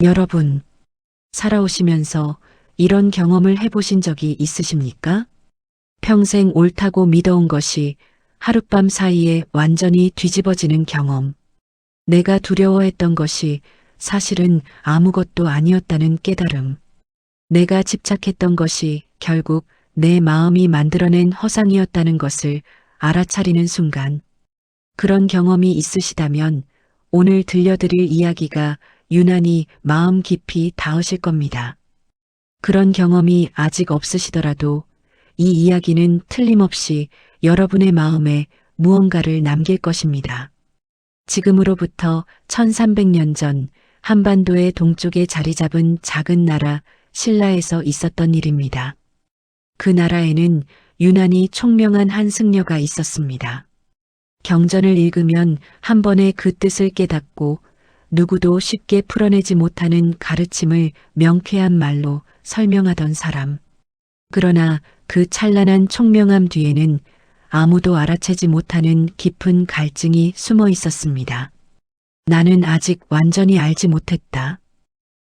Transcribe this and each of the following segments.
여러분, 살아오시면서 이런 경험을 해보신 적이 있으십니까? 평생 옳다고 믿어온 것이 하룻밤 사이에 완전히 뒤집어지는 경험. 내가 두려워했던 것이 사실은 아무것도 아니었다는 깨달음. 내가 집착했던 것이 결국 내 마음이 만들어낸 허상이었다는 것을 알아차리는 순간. 그런 경험이 있으시다면 오늘 들려드릴 이야기가 유난히 마음 깊이 닿으실 겁니다. 그런 경험이 아직 없으시더라도 이 이야기는 틀림없이 여러분의 마음에 무언가를 남길 것입니다. 지금으로부터 1300년 전 한반도의 동쪽에 자리 잡은 작은 나라 신라에서 있었던 일입니다. 그 나라에는 유난히 총명한 한 승려가 있었습니다. 경전을 읽으면 한 번에 그 뜻을 깨닫고 누구도 쉽게 풀어내지 못하는 가르침을 명쾌한 말로 설명하던 사람. 그러나 그 찬란한 총명함 뒤에는 아무도 알아채지 못하는 깊은 갈증이 숨어 있었습니다. 나는 아직 완전히 알지 못했다.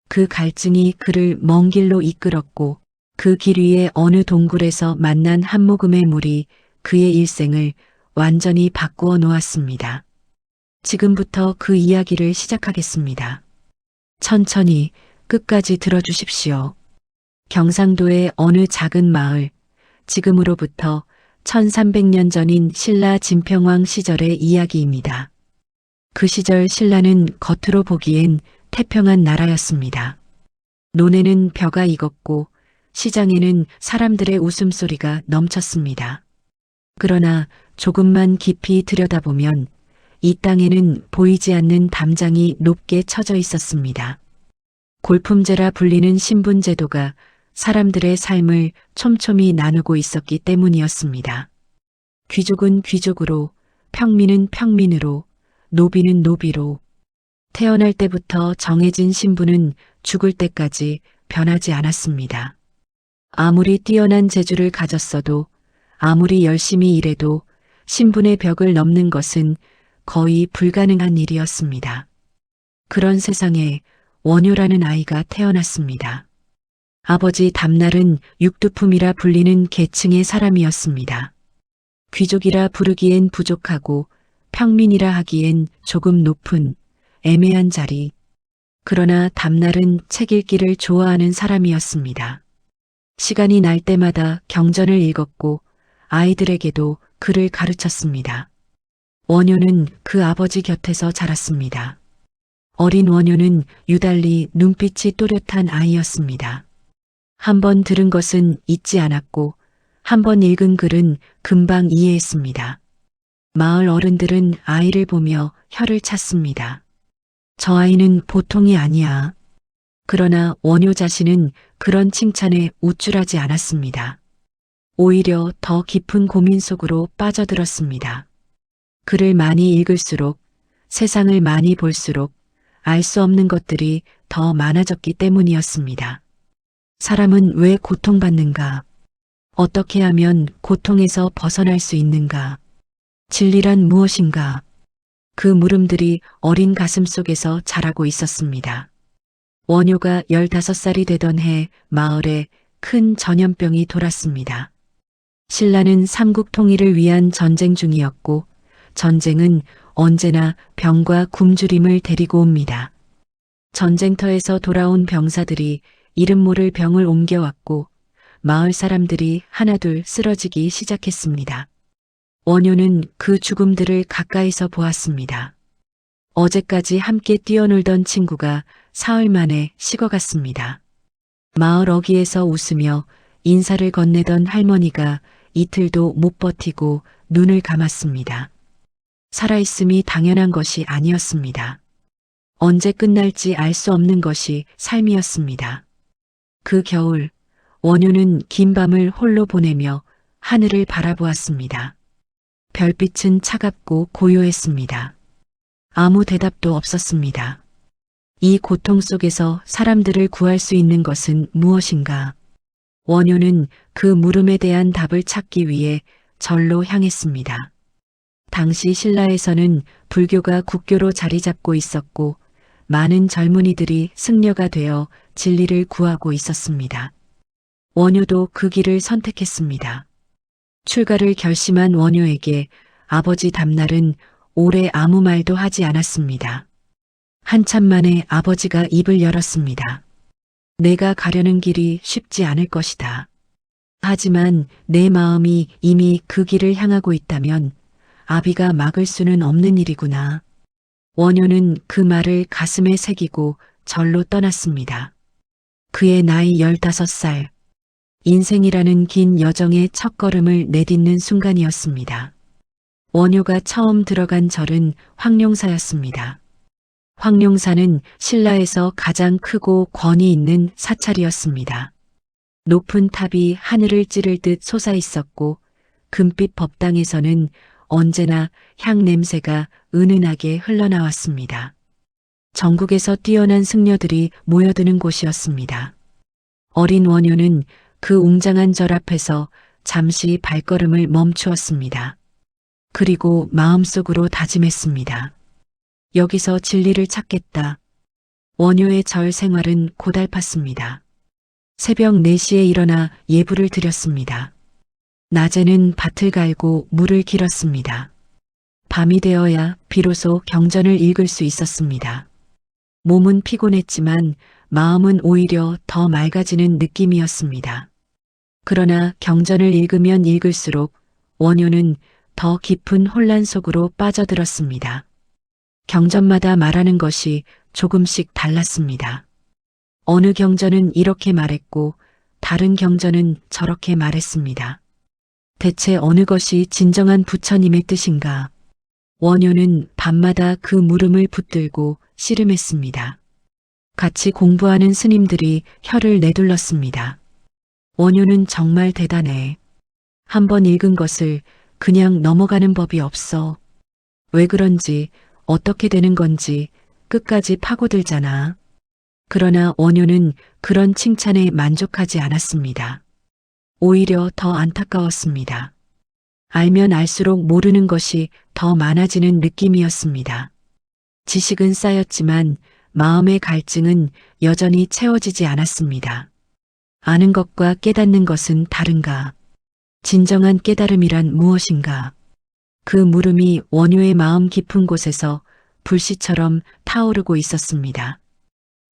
그 갈증이 그를 먼 길로 이끌었고 그 길 위에 어느 동굴에서 만난 한 모금의 물이 그의 일생을 완전히 바꾸어 놓았습니다. 지금부터 그 이야기를 시작하겠습니다. 천천히 끝까지 들어주십시오. 경상도의 어느 작은 마을, 지금으로부터 1300년 전인 신라 진평왕 시절의 이야기입니다. 그 시절 신라는 겉으로 보기엔 태평한 나라였습니다. 논에는 벼가 익었고 시장에는 사람들의 웃음소리가 넘쳤습니다. 그러나 조금만 깊이 들여다보면 이 땅에는 보이지 않는 담장이 높게 쳐져 있었습니다. 골품제라 불리는 신분제도가 사람들의 삶을 촘촘히 나누고 있었기 때문이었습니다. 귀족은 귀족으로, 평민은 평민으로, 노비는 노비로, 태어날 때부터 정해진 신분은 죽을 때까지 변하지 않았습니다. 아무리 뛰어난 재주를 가졌어도, 아무리 열심히 일해도 신분의 벽을 넘는 것은 거의 불가능한 일이었습니다. 그런 세상에 원효라는 아이가 태어났습니다. 아버지 담날은 육두품이라 불리는 계층의 사람이었습니다. 귀족이라 부르기엔 부족하고 평민이라 하기엔 조금 높은 애매한 자리. 그러나 담날은 책 읽기를 좋아하는 사람이었습니다. 시간이 날 때마다 경전을 읽었고 아이들에게도 글을 가르쳤습니다. 원효는 그 아버지 곁에서 자랐습니다. 어린 원효는 유달리 눈빛이 또렷한 아이였습니다. 한 번 들은 것은 잊지 않았고 한 번 읽은 글은 금방 이해했습니다. 마을 어른들은 아이를 보며 혀를 찼습니다. 저 아이는 보통이 아니야. 그러나 원효 자신은 그런 칭찬에 우쭐하지 않았습니다. 오히려 더 깊은 고민 속으로 빠져들었습니다. 글을 많이 읽을수록, 세상을 많이 볼수록 알 수 없는 것들이 더 많아졌기 때문이었습니다. 사람은 왜 고통받는가? 어떻게 하면 고통에서 벗어날 수 있는가? 진리란 무엇인가? 그 물음들이 어린 가슴 속에서 자라고 있었습니다. 원효가 15살이 되던 해 마을에 큰 전염병이 돌았습니다. 신라는 삼국 통일을 위한 전쟁 중이었고 전쟁은 언제나 병과 굶주림을 데리고 옵니다. 전쟁터에서 돌아온 병사들이 이름 모를 병을 옮겨왔고 마을 사람들이 하나둘 쓰러지기 시작했습니다. 원효는 그 죽음들을 가까이서 보았습니다. 어제까지 함께 뛰어놀던 친구가 사흘 만에 식어갔습니다. 마을 어귀에서 웃으며 인사를 건네던 할머니가 이틀도 못 버티고 눈을 감았습니다. 살아있음이 당연한 것이 아니었습니다. 언제 끝날지 알 수 없는 것이 삶이었습니다. 그 겨울, 원효는 긴 밤을 홀로 보내며 하늘을 바라보았습니다. 별빛은 차갑고 고요했습니다. 아무 대답도 없었습니다. 이 고통 속에서 사람들을 구할 수 있는 것은 무엇인가? 원효는 그 물음에 대한 답을 찾기 위해 절로 향했습니다. 당시 신라에서는 불교가 국교로 자리 잡고 있었고 많은 젊은이들이 승려가 되어 진리를 구하고 있었습니다. 원효도 그 길을 선택했습니다. 출가를 결심한 원효에게 아버지 담날은 오래 아무 말도 하지 않았습니다. 한참 만에 아버지가 입을 열었습니다. 내가 가려는 길이 쉽지 않을 것이다. 하지만 내 마음이 이미 그 길을 향하고 있다면 아비가 막을 수는 없는 일이구나. 원효는 그 말을 가슴에 새기고 절로 떠났습니다. 그의 나이 15살. 인생이라는 긴 여정의 첫걸음을 내딛는 순간이었습니다. 원효가 처음 들어간 절은 황룡사였습니다. 황룡사는 신라에서 가장 크고 권위 있는 사찰이었습니다. 높은 탑이 하늘을 찌를 듯 솟아 있었고 금빛 법당에서는 언제나 향 냄새가 은은하게 흘러나왔습니다. 전국에서 뛰어난 승려들이 모여드는 곳이었습니다. 어린 원효는 그 웅장한 절 앞에서 잠시 발걸음을 멈추었습니다. 그리고 마음속으로 다짐했습니다. 여기서 진리를 찾겠다. 원효의 절 생활은 고달팠습니다. 새벽 4시에 일어나 예불을 드렸습니다. 낮에는 밭을 갈고 물을 길었습니다. 밤이 되어야 비로소 경전을 읽을 수 있었습니다. 몸은 피곤했지만 마음은 오히려 더 맑아지는 느낌이었습니다. 그러나 경전을 읽으면 읽을수록 원효는 더 깊은 혼란 속으로 빠져들었습니다. 경전마다 말하는 것이 조금씩 달랐습니다. 어느 경전은 이렇게 말했고 다른 경전은 저렇게 말했습니다. 대체 어느 것이 진정한 부처님의 뜻인가? 원효는 밤마다 그 물음을 붙들고 씨름했습니다. 같이 공부하는 스님들이 혀를 내둘렀습니다. 원효는 정말 대단해. 한번 읽은 것을 그냥 넘어가는 법이 없어. 왜 그런지 어떻게 되는 건지 끝까지 파고들잖아. 그러나 원효는 그런 칭찬에 만족하지 않았습니다. 오히려 더 안타까웠습니다. 알면 알수록 모르는 것이 더 많아지는 느낌이었습니다. 지식은 쌓였지만 마음의 갈증은 여전히 채워지지 않았습니다. 아는 것과 깨닫는 것은 다른가? 진정한 깨달음이란 무엇인가? 그 물음이 원효의 마음 깊은 곳에서 불씨처럼 타오르고 있었습니다.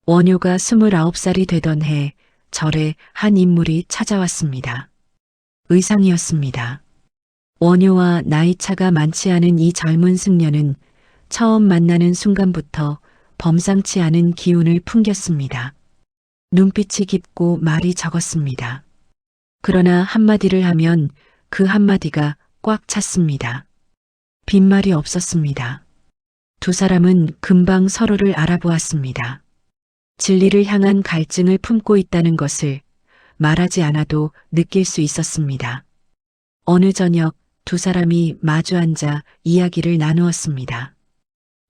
원효가 29살이 되던 해 절에 한 인물이 찾아왔습니다. 의상이었습니다. 원효와 나이차가 많지 않은 이 젊은 승려는 처음 만나는 순간부터 범상치 않은 기운을 풍겼습니다. 눈빛이 깊고 말이 적었습니다. 그러나 한마디를 하면 그 한마디가 꽉 찼습니다. 빈말이 없었습니다. 두 사람은 금방 서로를 알아보았습니다. 진리를 향한 갈증을 품고 있다는 것을 말하지 않아도 느낄 수 있었습니다. 어느 저녁 두 사람이 마주 앉아 이야기를 나누었습니다.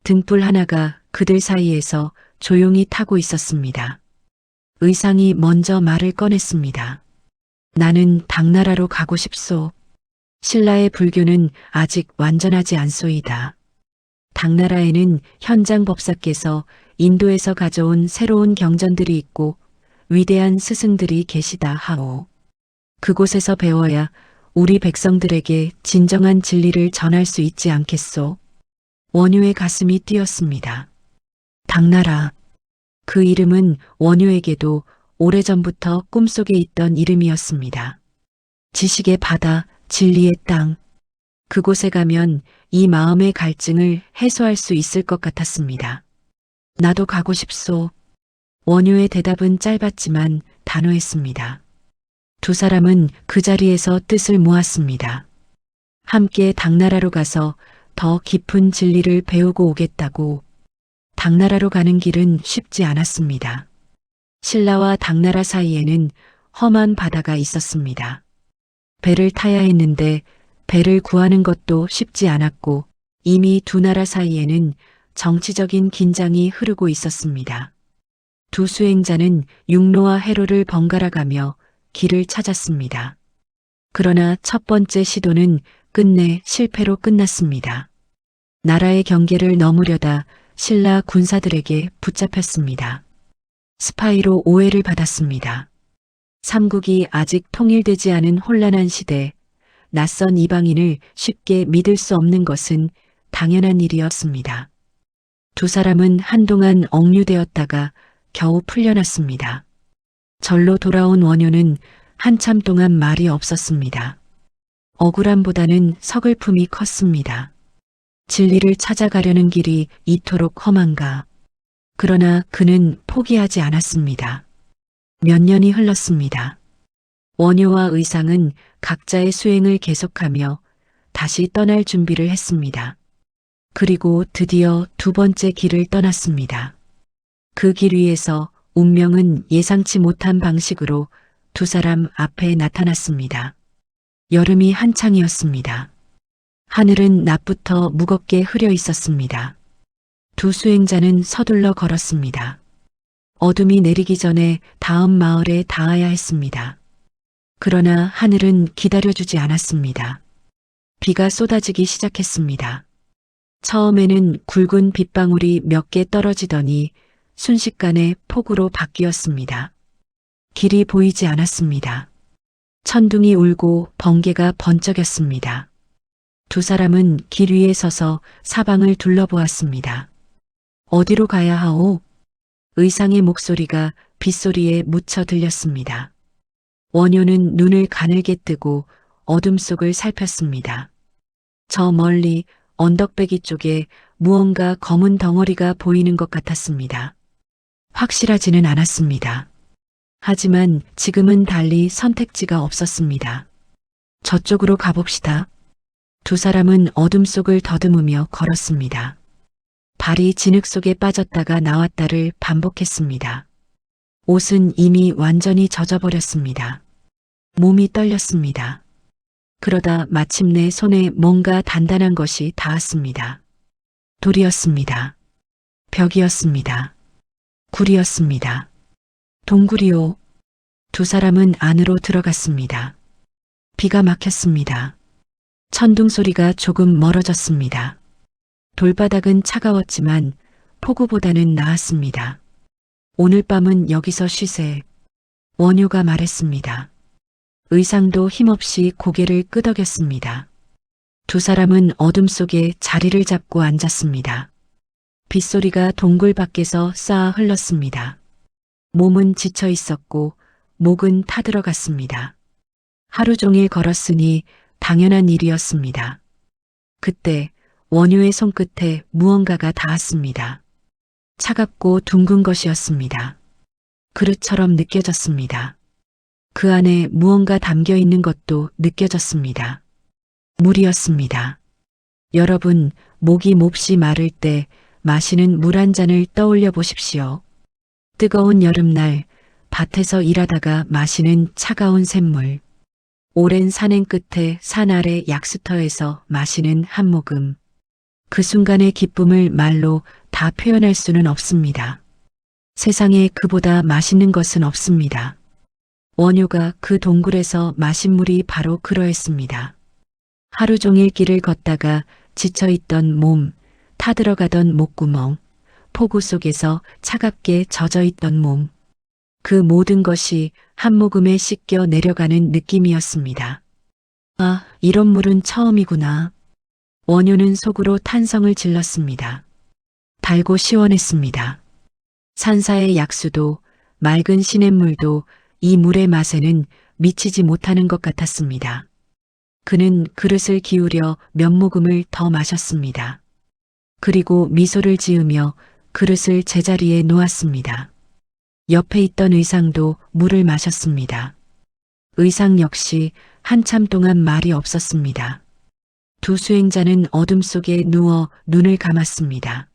등불 하나가 그들 사이에서 조용히 타고 있었습니다. 의상이 먼저 말을 꺼냈습니다. 나는 당나라로 가고 싶소. 신라의 불교는 아직 완전하지 않소이다. 당나라에는 현장 법사께서 인도에서 가져온 새로운 경전들이 있고 위대한 스승들이 계시다 하오. 그곳에서 배워야 우리 백성들에게 진정한 진리를 전할 수 있지 않겠소. 원효의 가슴이 뛰었습니다. 당나라. 그 이름은 원효에게도 오래전부터 꿈속에 있던 이름이었습니다. 지식의 바다, 진리의 땅. 그곳에 가면 이 마음의 갈증을 해소할 수 있을 것 같았습니다. 나도 가고 싶소. 원효의 대답은 짧았지만 단호했습니다. 두 사람은 그 자리에서 뜻을 모았습니다. 함께 당나라로 가서 더 깊은 진리를 배우고 오겠다고. 당나라로 가는 길은 쉽지 않았습니다. 신라와 당나라 사이에는 험한 바다가 있었습니다. 배를 타야 했는데 배를 구하는 것도 쉽지 않았고 이미 두 나라 사이에는 정치적인 긴장이 흐르고 있었습니다. 두 수행자는 육로와 해로를 번갈아 가며 길을 찾았습니다. 그러나 첫 번째 시도는 끝내 실패로 끝났습니다. 나라의 경계를 넘으려다 신라 군사들에게 붙잡혔습니다. 스파이로 오해를 받았습니다. 삼국이 아직 통일되지 않은 혼란한 시대, 낯선 이방인을 쉽게 믿을 수 없는 것은 당연한 일이었습니다. 두 사람은 한동안 억류되었다가 겨우 풀려났습니다. 절로 돌아온 원효는 한참 동안 말이 없었습니다. 억울함보다는 서글픔이 컸습니다. 진리를 찾아가려는 길이 이토록 험한가. 그러나 그는 포기하지 않았습니다. 몇 년이 흘렀습니다. 원효와 의상은 각자의 수행을 계속하며 다시 떠날 준비를 했습니다. 그리고 드디어 두 번째 길을 떠났습니다. 그 길 위에서 운명은 예상치 못한 방식으로 두 사람 앞에 나타났습니다. 여름이 한창이었습니다. 하늘은 낮부터 무겁게 흐려 있었습니다. 두 수행자는 서둘러 걸었습니다. 어둠이 내리기 전에 다음 마을에 닿아야 했습니다. 그러나 하늘은 기다려주지 않았습니다. 비가 쏟아지기 시작했습니다. 처음에는 굵은 빗방울이 몇 개 떨어지더니 순식간에 폭우로 바뀌었습니다. 길이 보이지 않았습니다. 천둥이 울고 번개가 번쩍였습니다. 두 사람은 길 위에 서서 사방을 둘러보았습니다. 어디로 가야 하오? 의상의 목소리가 빗소리에 묻혀 들렸습니다. 원효는 눈을 가늘게 뜨고 어둠 속을 살폈습니다. 저 멀리 언덕배기 쪽에 무언가 검은 덩어리가 보이는 것 같았습니다. 확실하지는 않았습니다. 하지만 지금은 달리 선택지가 없었습니다. 저쪽으로 가봅시다. 두 사람은 어둠 속을 더듬으며 걸었습니다. 발이 진흙 속에 빠졌다가 나왔다를 반복했습니다. 옷은 이미 완전히 젖어버렸습니다. 몸이 떨렸습니다. 그러다 마침내 손에 뭔가 단단한 것이 닿았습니다. 돌이었습니다. 벽이었습니다. 굴이었습니다. 동굴이요. 두 사람은 안으로 들어갔습니다. 비가 막혔습니다. 천둥 소리가 조금 멀어졌습니다. 돌바닥은 차가웠지만 폭우보다는 나았습니다. 오늘 밤은 여기서 쉬세. 원효가 말했습니다. 의상도 힘없이 고개를 끄덕였습니다. 두 사람은 어둠 속에 자리를 잡고 앉았습니다. 빗소리가 동굴 밖에서 쌓아 흘렀습니다. 몸은 지쳐 있었고 목은 타들어갔습니다. 하루 종일 걸었으니 당연한 일이었습니다. 그때 원효의 손끝에 무언가가 닿았습니다. 차갑고 둥근 것이었습니다. 그릇처럼 느껴졌습니다. 그 안에 무언가 담겨 있는 것도 느껴졌습니다. 물이었습니다. 여러분, 목이 몹시 마를 때 마시는 물 한 잔을 떠올려 보십시오. 뜨거운 여름날 밭에서 일하다가 마시는 차가운 샘물. 오랜 산행 끝에 산 아래 약수터에서 마시는 한 모금. 그 순간의 기쁨을 말로 다 표현할 수는 없습니다. 세상에 그보다 맛있는 것은 없습니다. 원효가 그 동굴에서 마신 물이 바로 그러했습니다. 하루 종일 길을 걷다가 지쳐있던 몸, 타들어가던 목구멍, 폭우 속에서 차갑게 젖어있던 몸. 그 모든 것이 한 모금에 씻겨 내려가는 느낌이었습니다. 아, 이런 물은 처음이구나. 원효는 속으로 탄성을 질렀습니다. 달고 시원했습니다. 산사의 약수도 맑은 시냇물도 이 물의 맛에는 미치지 못하는 것 같았습니다. 그는 그릇을 기울여 몇 모금을 더 마셨습니다. 그리고 미소를 지으며 그릇을 제자리에 놓았습니다. 옆에 있던 의상도 물을 마셨습니다. 의상 역시 한참 동안 말이 없었습니다. 두 수행자는 어둠 속에 누워 눈을 감았습니다.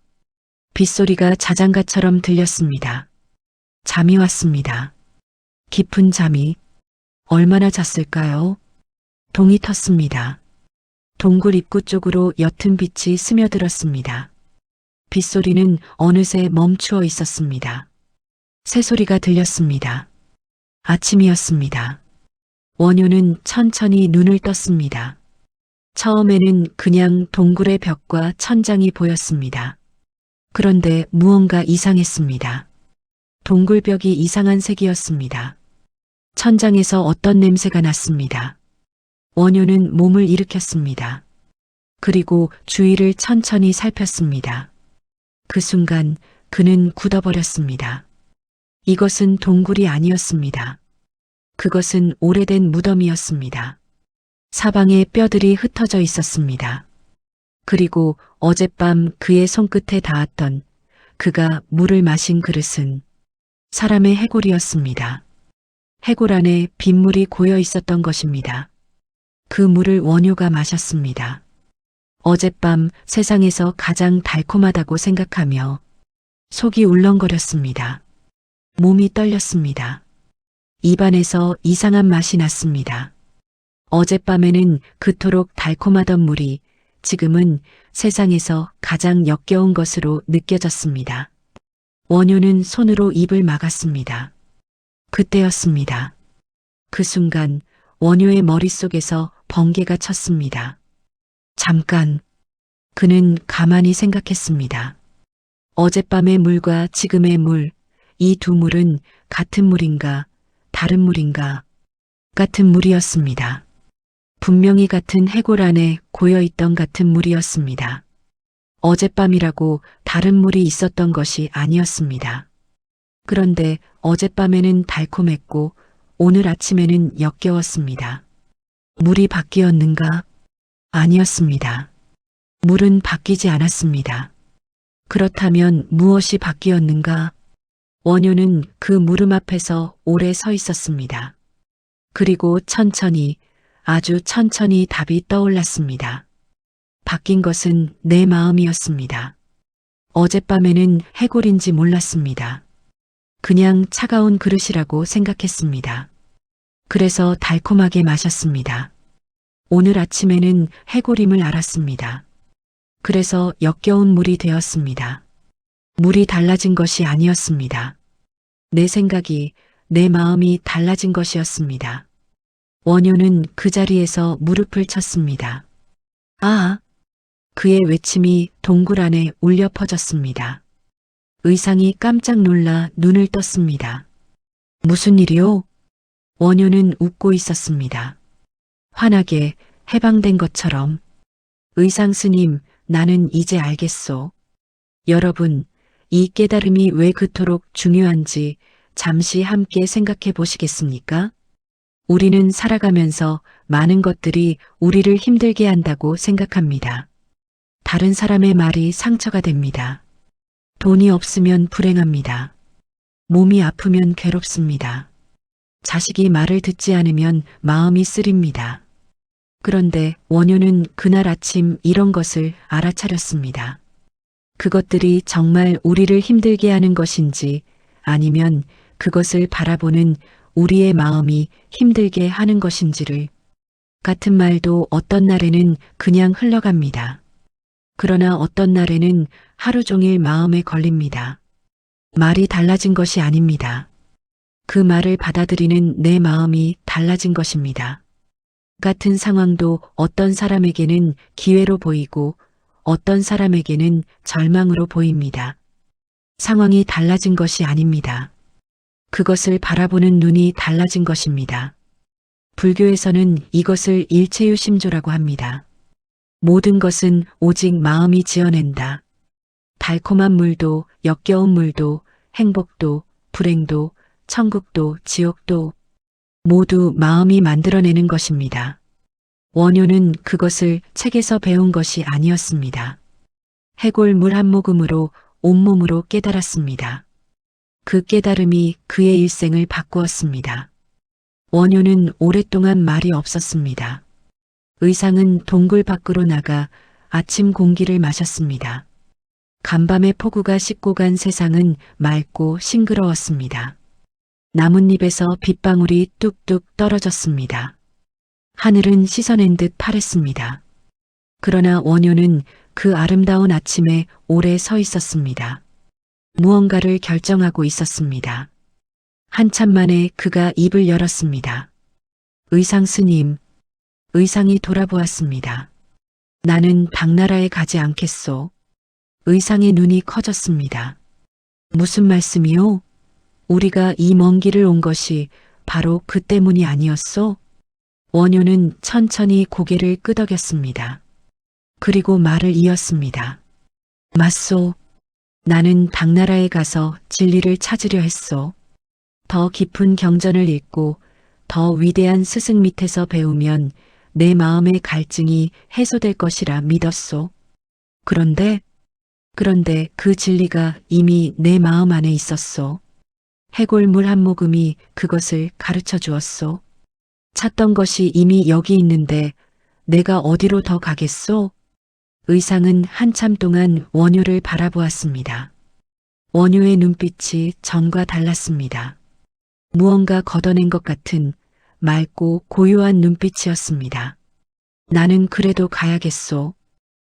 빗소리가 자장가처럼 들렸습니다. 잠이 왔습니다. 깊은 잠이. 얼마나 잤을까요? 동이 텄습니다. 동굴 입구 쪽으로 옅은 빛이 스며들었습니다. 빗소리는 어느새 멈추어 있었습니다. 새소리가 들렸습니다. 아침이었습니다. 원효는 천천히 눈을 떴습니다. 처음에는 그냥 동굴의 벽과 천장이 보였습니다. 그런데 무언가 이상했습니다. 동굴벽이 이상한 색이었습니다. 천장에서 어떤 냄새가 났습니다. 원효는 몸을 일으켰습니다. 그리고 주위를 천천히 살폈습니다. 그 순간 그는 굳어버렸습니다. 이것은 동굴이 아니었습니다. 그것은 오래된 무덤이었습니다. 사방에 뼈들이 흩어져 있었습니다. 그리고 어젯밤 그의 손끝에 닿았던 그가 물을 마신 그릇은 사람의 해골이었습니다. 해골 안에 빗물이 고여 있었던 것입니다. 그 물을 원효가 마셨습니다. 어젯밤 세상에서 가장 달콤하다고 생각하며 속이 울렁거렸습니다. 몸이 떨렸습니다. 입안에서 이상한 맛이 났습니다. 어젯밤에는 그토록 달콤하던 물이 지금은 세상에서 가장 역겨운 것으로 느껴졌습니다. 원효는 손으로 입을 막았습니다. 그때였습니다. 그 순간 원효의 머릿속에서 번개가 쳤습니다. 잠깐, 그는 가만히 생각했습니다. 어젯밤의 물과 지금의 물, 이 두 물은 같은 물인가, 다른 물인가? 같은 물이었습니다. 분명히 같은 해골 안에 고여있던 같은 물이었습니다. 어젯밤이라고 다른 물이 있었던 것이 아니었습니다. 그런데 어젯밤에는 달콤했고 오늘 아침에는 역겨웠습니다. 물이 바뀌었는가? 아니었습니다. 물은 바뀌지 않았습니다. 그렇다면 무엇이 바뀌었는가? 원효는 그 무릎 앞에서 오래 서 있었습니다. 그리고 천천히, 아주 천천히 답이 떠올랐습니다. 바뀐 것은 내 마음이었습니다. 어젯밤에는 해골인지 몰랐습니다. 그냥 차가운 그릇이라고 생각했습니다. 그래서 달콤하게 마셨습니다. 오늘 아침에는 해골임을 알았습니다. 그래서 역겨운 물이 되었습니다. 물이 달라진 것이 아니었습니다. 내 생각이, 내 마음이 달라진 것이었습니다. 원효는 그 자리에서 무릎을 쳤습니다. 아! 그의 외침이 동굴 안에 울려 퍼졌습니다. 의상이 깜짝 놀라 눈을 떴습니다. 무슨 일이요? 원효는 웃고 있었습니다. 환하게 해방된 것처럼. 의상 스님, 나는 이제 알겠소. 여러분, 이 깨달음이 왜 그토록 중요한지 잠시 함께 생각해 보시겠습니까? 우리는 살아가면서 많은 것들이 우리를 힘들게 한다고 생각합니다. 다른 사람의 말이 상처가 됩니다. 돈이 없으면 불행합니다. 몸이 아프면 괴롭습니다. 자식이 말을 듣지 않으면 마음이 쓰립니다. 그런데 원효는 그날 아침 이런 것을 알아차렸습니다. 그것들이 정말 우리를 힘들게 하는 것인지 아니면 그것을 바라보는 우리의 마음이 힘들게 하는 것인지를. 같은 말도 어떤 날에는 그냥 흘러갑니다. 그러나 어떤 날에는 하루 종일 마음에 걸립니다. 말이 달라진 것이 아닙니다. 그 말을 받아들이는 내 마음이 달라진 것입니다. 같은 상황도 어떤 사람에게는 기회로 보이고 어떤 사람에게는 절망으로 보입니다. 상황이 달라진 것이 아닙니다. 그것을 바라보는 눈이 달라진 것입니다. 불교에서는 이것을 일체유심조라고 합니다. 모든 것은 오직 마음이 지어낸다. 달콤한 물도, 역겨운 물도, 행복도, 불행도, 천국도, 지옥도 모두 마음이 만들어내는 것입니다. 원효는 그것을 책에서 배운 것이 아니었습니다. 해골 물 한 모금으로 온몸으로 깨달았습니다. 그 깨달음이 그의 일생을 바꾸었습니다. 원효는 오랫동안 말이 없었습니다. 의상은 동굴 밖으로 나가 아침 공기를 마셨습니다. 간밤의 폭우가 씻고 간 세상은 맑고 싱그러웠습니다. 나뭇잎에서 빗방울이 뚝뚝 떨어졌습니다. 하늘은 씻어낸 듯 파랬습니다. 그러나 원효는 그 아름다운 아침에 오래 서 있었습니다. 무언가를 결정하고 있었습니다. 한참 만에 그가 입을 열었습니다. 의상 스님. 의상이 돌아보았습니다. 나는 당나라에 가지 않겠소. 의상의 눈이 커졌습니다. 무슨 말씀이요? 우리가 이 먼 길을 온 것이 바로 그 때문이 아니었소? 원효는 천천히 고개를 끄덕였습니다. 그리고 말을 이었습니다. 맞소. 나는 당나라에 가서 진리를 찾으려 했소. 더 깊은 경전을 읽고 더 위대한 스승 밑에서 배우면 내 마음의 갈증이 해소될 것이라 믿었소. 그런데 그 진리가 이미 내 마음 안에 있었소. 해골물 한 모금이 그것을 가르쳐 주었소. 찾던 것이 이미 여기 있는데 내가 어디로 더 가겠소? 의상은 한참 동안 원효를 바라보았습니다. 원효의 눈빛이 전과 달랐습니다. 무언가 걷어낸 것 같은 맑고 고요한 눈빛이었습니다. 나는 그래도 가야겠소.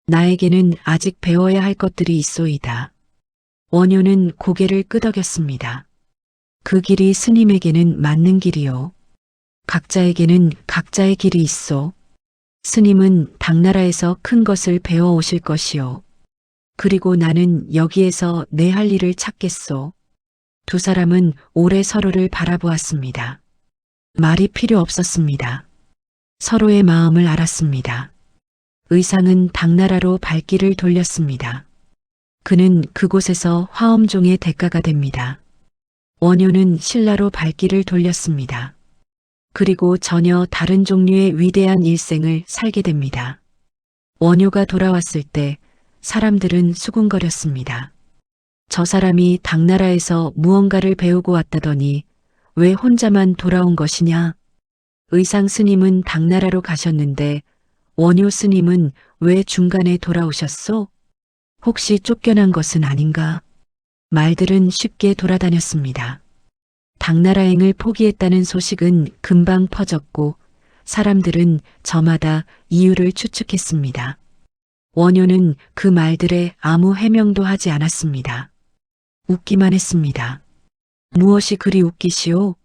나에게는 아직 배워야 할 것들이 있소이다. 원효는 고개를 끄덕였습니다. 그 길이 스님에게는 맞는 길이요. 각자에게는 각자의 길이 있소. 스님은 당나라에서 큰 것을 배워 오실 것이요. 그리고 나는 여기에서 내 할 일을 찾겠소. 두 사람은 오래 서로를 바라보았습니다. 말이 필요 없었습니다. 서로의 마음을 알았습니다. 의상은 당나라로 발길을 돌렸습니다. 그는 그곳에서 화엄종의 대가가 됩니다. 원효는 신라로 발길을 돌렸습니다. 그리고 전혀 다른 종류의 위대한 일생을 살게 됩니다. 원효가 돌아왔을 때 사람들은 수군거렸습니다. 저 사람이 당나라에서 무언가를 배우고 왔다더니 왜 혼자만 돌아온 것이냐? 의상 스님은 당나라로 가셨는데 원효 스님은 왜 중간에 돌아오셨소? 혹시 쫓겨난 것은 아닌가? 말들은 쉽게 돌아다녔습니다. 당나라행을 포기했다는 소식은 금방 퍼졌고 사람들은 저마다 이유를 추측했습니다. 원효는 그 말들에 아무 해명도 하지 않았습니다. 웃기만 했습니다. 무엇이 그리 웃기시오?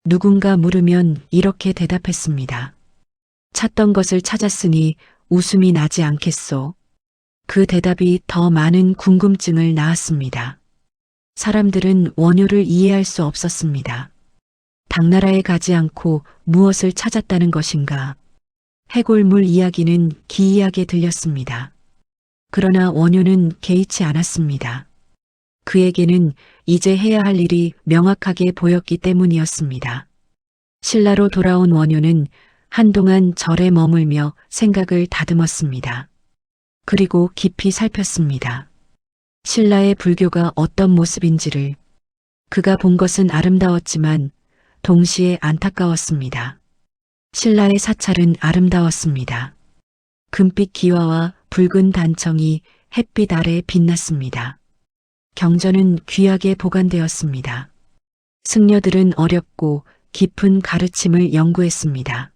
누군가 물으면 이렇게 대답했습니다. 찾던 것을 찾았으니 웃음이 나지 않겠소. 그 대답이 더 많은 궁금증을 낳았습니다. 사람들은 원효를 이해할 수 없었습니다. 당나라에 가지 않고 무엇을 찾았다는 것인가? 해골물 이야기는 기이하게 들렸습니다. 그러나 원효는 개의치 않았습니다. 그에게는 이제 해야 할 일이 명확하게 보였기 때문이었습니다. 신라로 돌아온 원효는 한동안 절에 머물며 생각을 다듬었습니다. 그리고 깊이 살폈습니다. 신라의 불교가 어떤 모습인지를. 그가 본 것은 아름다웠지만 동시에 안타까웠습니다. 신라의 사찰은 아름다웠습니다. 금빛 기와와 붉은 단청이 햇빛 아래 빛났습니다. 경전은 귀하게 보관되었습니다. 승려들은 어렵고 깊은 가르침을 연구했습니다.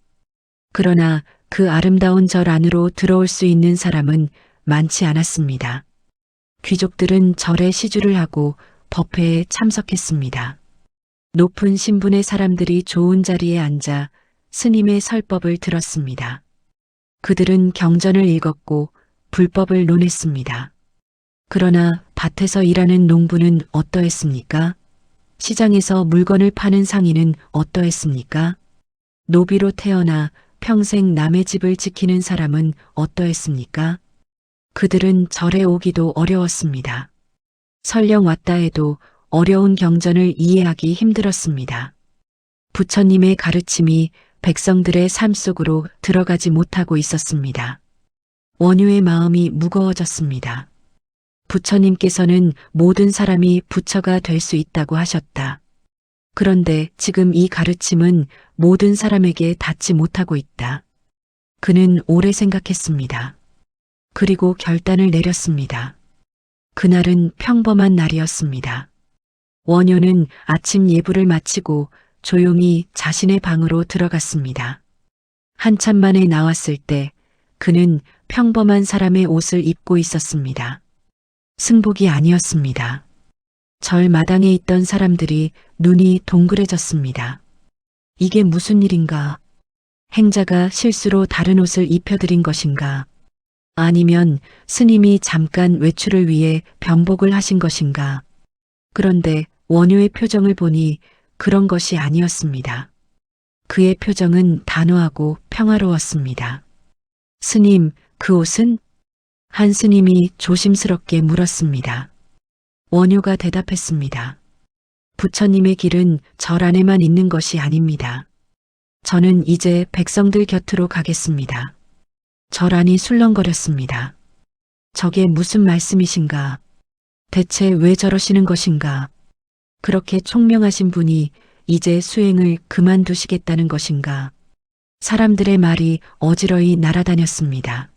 그러나 그 아름다운 절 안으로 들어올 수 있는 사람은 많지 않았습니다. 귀족들은 절에 시주를 하고 법회에 참석했습니다. 높은 신분의 사람들이 좋은 자리에 앉아 스님의 설법을 들었습니다. 그들은 경전을 읽었고 불법을 논했습니다. 그러나 밭에서 일하는 농부는 어떠했습니까? 시장에서 물건을 파는 상인은 어떠했습니까? 노비로 태어나 평생 남의 집을 지키는 사람은 어떠했습니까? 그들은 절에 오기도 어려웠습니다. 설령 왔다 해도 어려운 경전을 이해하기 힘들었습니다. 부처님의 가르침이 백성들의 삶 속으로 들어가지 못하고 있었습니다. 원효의 마음이 무거워졌습니다. 부처님께서는 모든 사람이 부처가 될 수 있다고 하셨다. 그런데 지금 이 가르침은 모든 사람에게 닿지 못하고 있다. 그는 오래 생각했습니다. 그리고 결단을 내렸습니다. 그날은 평범한 날이었습니다. 원효는 아침 예불을 마치고 조용히 자신의 방으로 들어갔습니다. 한참 만에 나왔을 때 그는 평범한 사람의 옷을 입고 있었습니다. 승복이 아니었습니다. 절 마당에 있던 사람들이 눈이 동그래졌습니다. 이게 무슨 일인가? 행자가 실수로 다른 옷을 입혀드린 것인가? 아니면 스님이 잠깐 외출을 위해 변복을 하신 것인가? 그런데 원효의 표정을 보니 그런 것이 아니었습니다. 그의 표정은 단호하고 평화로웠습니다. 스님, 그 옷은? 한 스님이 조심스럽게 물었습니다. 원효가 대답했습니다. 부처님의 길은 절 안에만 있는 것이 아닙니다. 저는 이제 백성들 곁으로 가겠습니다. 절 안이 술렁거렸습니다. 저게 무슨 말씀이신가? 대체 왜 저러시는 것인가? 그렇게 총명하신 분이 이제 수행을 그만두시겠다는 것인가? 사람들의 말이 어지러이 날아다녔습니다.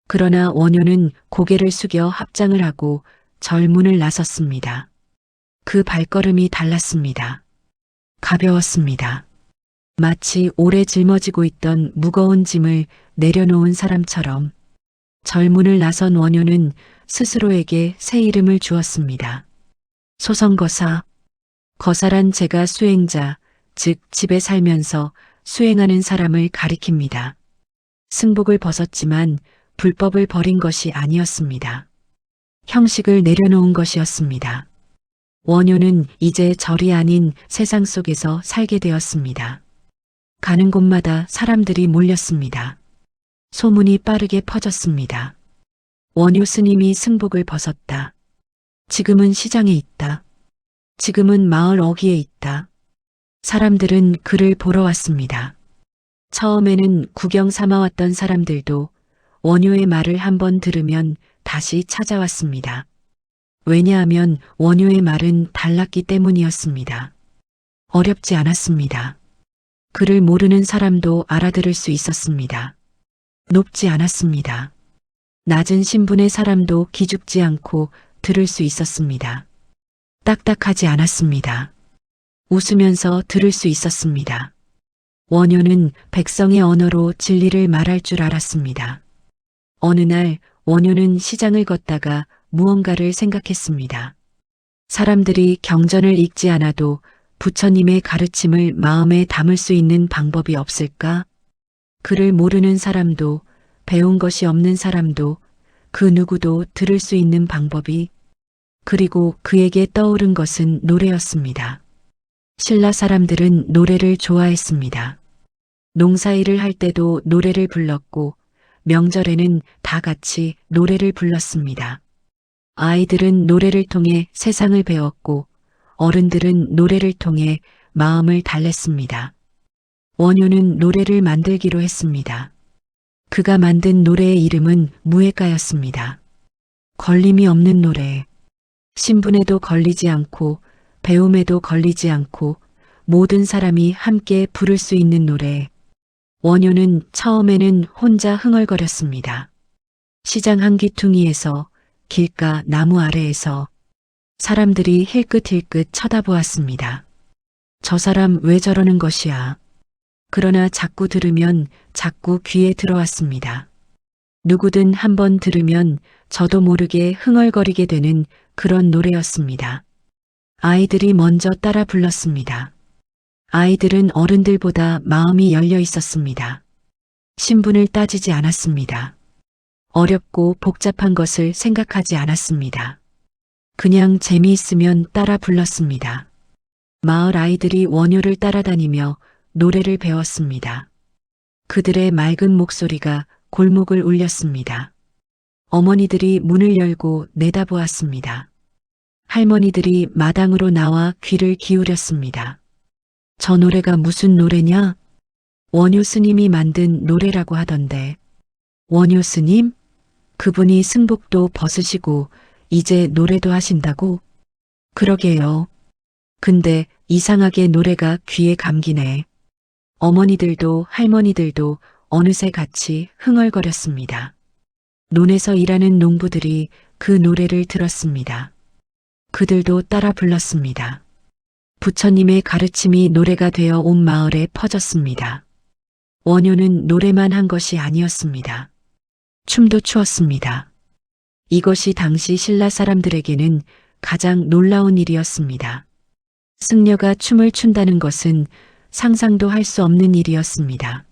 그러나 원효는 고개를 숙여 합장을 하고 절문을 나섰습니다. 그 발걸음이 달랐습니다. 가벼웠습니다. 마치 오래 짊어지고 있던 무거운 짐을 내려놓은 사람처럼 절문을 나선 원효는 스스로에게 새 이름을 주었습니다. 소성거사. 거사란 제가 수행자, 즉 집에 살면서 수행하는 사람을 가리킵니다. 승복을 벗었지만 불법을 버린 것이 아니었습니다. 형식을 내려놓은 것이었습니다. 원효는 이제 절이 아닌 세상 속에서 살게 되었습니다. 가는 곳마다 사람들이 몰렸습니다. 소문이 빠르게 퍼졌습니다. 원효 스님이 승복을 벗었다. 지금은 시장에 있다. 지금은 마을 어귀에 있다. 사람들은 그를 보러 왔습니다. 처음에는 구경 삼아 왔던 사람들도 원효의 말을 한번 들으면 다시 찾아왔습니다. 왜냐하면 원효의 말은 달랐기 때문이었습니다. 어렵지 않았습니다. 그를 모르는 사람도 알아들을 수 있었습니다. 높지 않았습니다. 낮은 신분의 사람도 기죽지 않고 들을 수 있었습니다. 딱딱하지 않았습니다. 웃으면서 들을 수 있었습니다. 원효는 백성의 언어로 진리를 말할 줄 알았습니다. 어느 날 원효는 시장을 걷다가 무언가를 생각했습니다. 사람들이 경전을 읽지 않아도 부처님의 가르침을 마음에 담을 수 있는 방법이 없을까? 그를 모르는 사람도 배운 것이 없는 사람도 그 누구도 들을 수 있는 방법이, 그리고 그에게 떠오른 것은 노래였습니다. 신라 사람들은 노래를 좋아했습니다. 농사일을 할 때도 노래를 불렀고 명절에는 다 같이 노래를 불렀습니다. 아이들은 노래를 통해 세상을 배웠고 어른들은 노래를 통해 마음을 달랬습니다. 원효는 노래를 만들기로 했습니다. 그가 만든 노래의 이름은 무예가였습니다. 걸림이 없는 노래. 신분에도 걸리지 않고 배움에도 걸리지 않고 모든 사람이 함께 부를 수 있는 노래. 원효는 처음에는 혼자 흥얼거렸습니다. 시장 한 귀퉁이에서, 길가 나무 아래에서 사람들이 힐끗힐끗 쳐다보았습니다. 저 사람 왜 저러는 것이야. 그러나 자꾸 들으면 자꾸 귀에 들어왔습니다. 누구든 한번 들으면 저도 모르게 흥얼거리게 되는 그런 노래였습니다. 아이들이 먼저 따라 불렀습니다. 아이들은 어른들보다 마음이 열려 있었습니다. 신분을 따지지 않았습니다. 어렵고 복잡한 것을 생각하지 않았습니다. 그냥 재미있으면 따라 불렀습니다. 마을 아이들이 원효를 따라다니며 노래를 배웠습니다. 그들의 맑은 목소리가 골목을 울렸습니다. 어머니들이 문을 열고 내다보았습니다. 할머니들이 마당으로 나와 귀를 기울였습니다. 저 노래가 무슨 노래냐? 원효 스님이 만든 노래라고 하던데. 원효 스님? 그분이 승복도 벗으시고 이제 노래도 하신다고? 그러게요. 근데 이상하게 노래가 귀에 감기네. 어머니들도 할머니들도 어느새 같이 흥얼거렸습니다. 논에서 일하는 농부들이 그 노래를 들었습니다. 그들도 따라 불렀습니다. 부처님의 가르침이 노래가 되어 온 마을에 퍼졌습니다. 원효는 노래만 한 것이 아니었습니다. 춤도 추었습니다. 이것이 당시 신라 사람들에게는 가장 놀라운 일이었습니다. 승려가 춤을 춘다는 것은 상상도 할 수 없는 일이었습니다.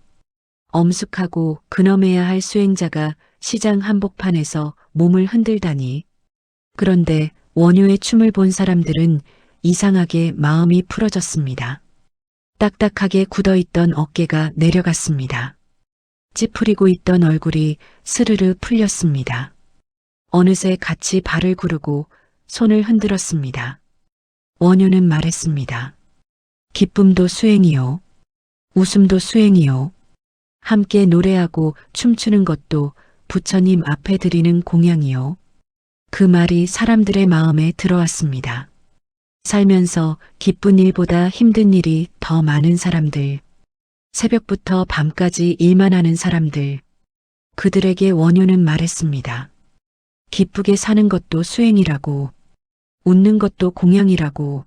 엄숙하고 근엄해야 할 수행자가 시장 한복판에서 몸을 흔들다니. 그런데 원효의 춤을 본 사람들은 이상하게 마음이 풀어졌습니다. 딱딱하게 굳어있던 어깨가 내려갔습니다. 찌푸리고 있던 얼굴이 스르르 풀렸습니다. 어느새 같이 발을 구르고 손을 흔들었습니다. 원효는 말했습니다. 기쁨도 수행이요. 웃음도 수행이요. 함께 노래하고 춤추는 것도 부처님 앞에 드리는 공양이요. 그 말이 사람들의 마음에 들어왔습니다. 살면서 기쁜 일보다 힘든 일이 더 많은 사람들, 새벽부터 밤까지 일만 하는 사람들, 그들에게 원효는 말했습니다. 기쁘게 사는 것도 수행이라고, 웃는 것도 공양이라고.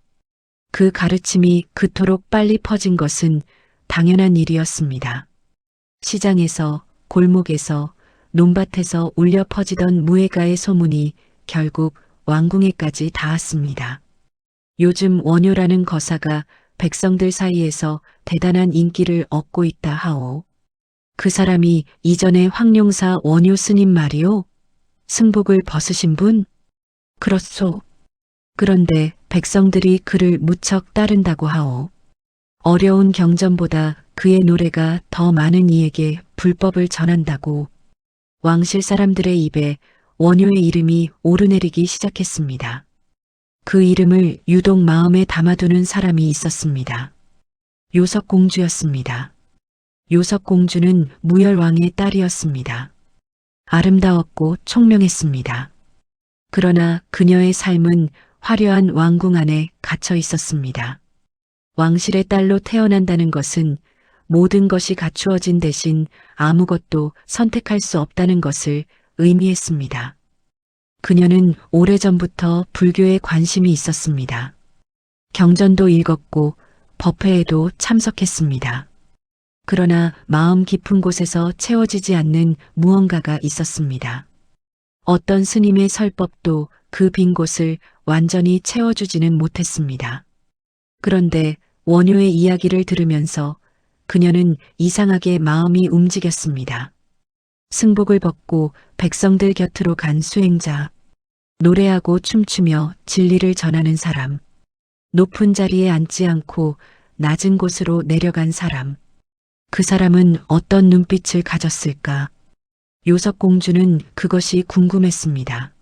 그 가르침이 그토록 빨리 퍼진 것은 당연한 일이었습니다. 시장에서, 골목에서, 논밭에서 울려 퍼지던 무예가의 소문이 결국 왕궁에까지 닿았습니다. 요즘 원효라는 거사가 백성들 사이에서 대단한 인기를 얻고 있다 하오. 그 사람이 이전에 황룡사 원효 스님 말이오? 승복을 벗으신 분? 그렇소. 그런데 백성들이 그를 무척 따른다고 하오. 어려운 경전보다 그의 노래가 더 많은 이에게 불법을 전한다고. 왕실 사람들의 입에 원효의 이름이 오르내리기 시작했습니다. 그 이름을 유독 마음에 담아두는 사람이 있었습니다. 요석공주였습니다. 요석공주는 무열왕의 딸이었습니다. 아름다웠고 총명했습니다. 그러나 그녀의 삶은 화려한 왕궁 안에 갇혀 있었습니다. 왕실의 딸로 태어난다는 것은 모든 것이 갖추어진 대신 아무것도 선택할 수 없다는 것을 의미했습니다. 그녀는 오래전부터 불교에 관심이 있었습니다. 경전도 읽었고 법회에도 참석했습니다. 그러나 마음 깊은 곳에서 채워지지 않는 무언가가 있었습니다. 어떤 스님의 설법도 그 빈 곳을 완전히 채워주지는 못했습니다. 그런데 원효의 이야기를 들으면서 그녀는 이상하게 마음이 움직였습니다. 승복을 벗고 백성들 곁으로 간 수행자, 노래하고 춤추며 진리를 전하는 사람, 높은 자리에 앉지 않고 낮은 곳으로 내려간 사람, 그 사람은 어떤 눈빛을 가졌을까? 요석공주는 그것이 궁금했습니다.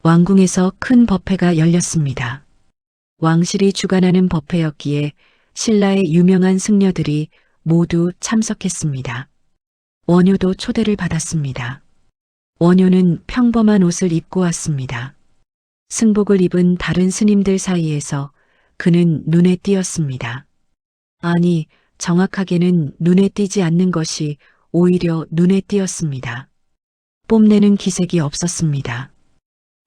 왕궁에서 큰 법회가 열렸습니다. 왕실이 주관하는 법회였기에 신라의 유명한 승려들이 모두 참석했습니다. 원효도 초대를 받았습니다. 원효는 평범한 옷을 입고 왔습니다. 승복을 입은 다른 스님들 사이에서 그는 눈에 띄었습니다. 아니, 정확하게는 눈에 띄지 않는 것이 오히려 눈에 띄었습니다. 뽐내는 기색이 없었습니다.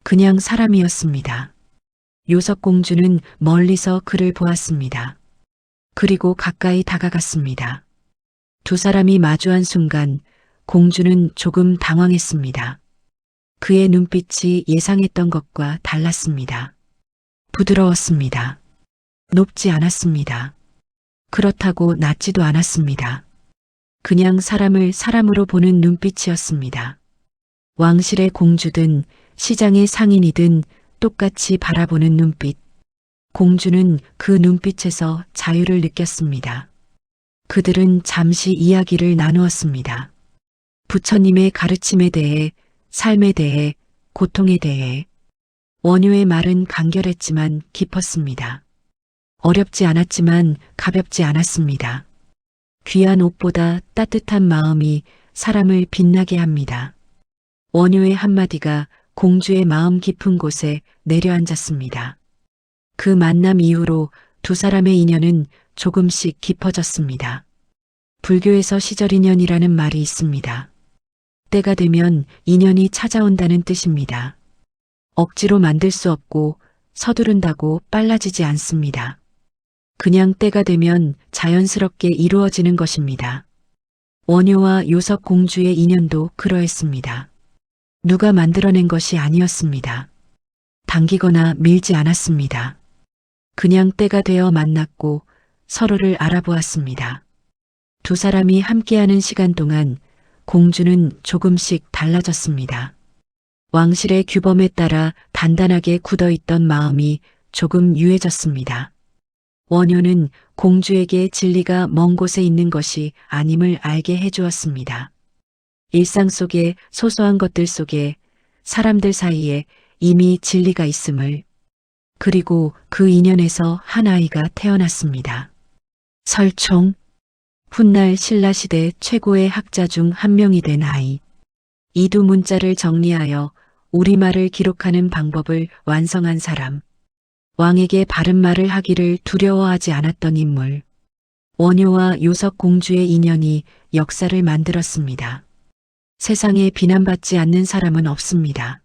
그냥 사람이었습니다. 요석공주는 멀리서 그를 보았습니다. 그리고 가까이 다가갔습니다. 두 사람이 마주한 순간 공주는 조금 당황했습니다. 그의 눈빛이 예상했던 것과 달랐습니다. 부드러웠습니다. 높지 않았습니다. 그렇다고 낮지도 않았습니다. 그냥 사람을 사람으로 보는 눈빛이었습니다. 왕실의 공주든 시장의 상인이든 똑같이 바라보는 눈빛. 공주는 그 눈빛에서 자유를 느꼈습니다. 그들은 잠시 이야기를 나누었습니다. 부처님의 가르침에 대해, 삶에 대해, 고통에 대해. 원효의 말은 간결했지만 깊었습니다. 어렵지 않았지만 가볍지 않았습니다. 귀한 옷보다 따뜻한 마음이 사람을 빛나게 합니다. 원효의 한마디가 공주의 마음 깊은 곳에 내려앉았습니다. 그 만남 이후로 두 사람의 인연은 조금씩 깊어졌습니다. 불교에서 시절인연이라는 말이 있습니다. 때가 되면 인연이 찾아온다는 뜻입니다. 억지로 만들 수 없고 서두른다고 빨라지지 않습니다. 그냥 때가 되면 자연스럽게 이루어지는 것입니다. 원효와 요석 공주의 인연도 그러했습니다. 누가 만들어낸 것이 아니었습니다. 당기거나 밀지 않았습니다. 그냥 때가 되어 만났고 서로를 알아보았습니다. 두 사람이 함께하는 시간 동안 공주는 조금씩 달라졌습니다. 왕실의 규범에 따라 단단하게 굳어있던 마음이 조금 유해졌습니다. 원효는 공주에게 진리가 먼 곳에 있는 것이 아님을 알게 해주었습니다. 일상 속의 소소한 것들 속에 사람들 사이에 이미 진리가 있음을, 그리고 그 인연에서 한 아이가 태어났습니다. 설총, 훗날 신라시대 최고의 학자 중 한 명이 된 아이. 이두 문자를 정리하여 우리말을 기록하는 방법을 완성한 사람. 왕에게 바른 말을 하기를 두려워하지 않았던 인물. 원효와 요석 공주의 인연이 역사를 만들었습니다. 세상에 비난받지 않는 사람은 없습니다.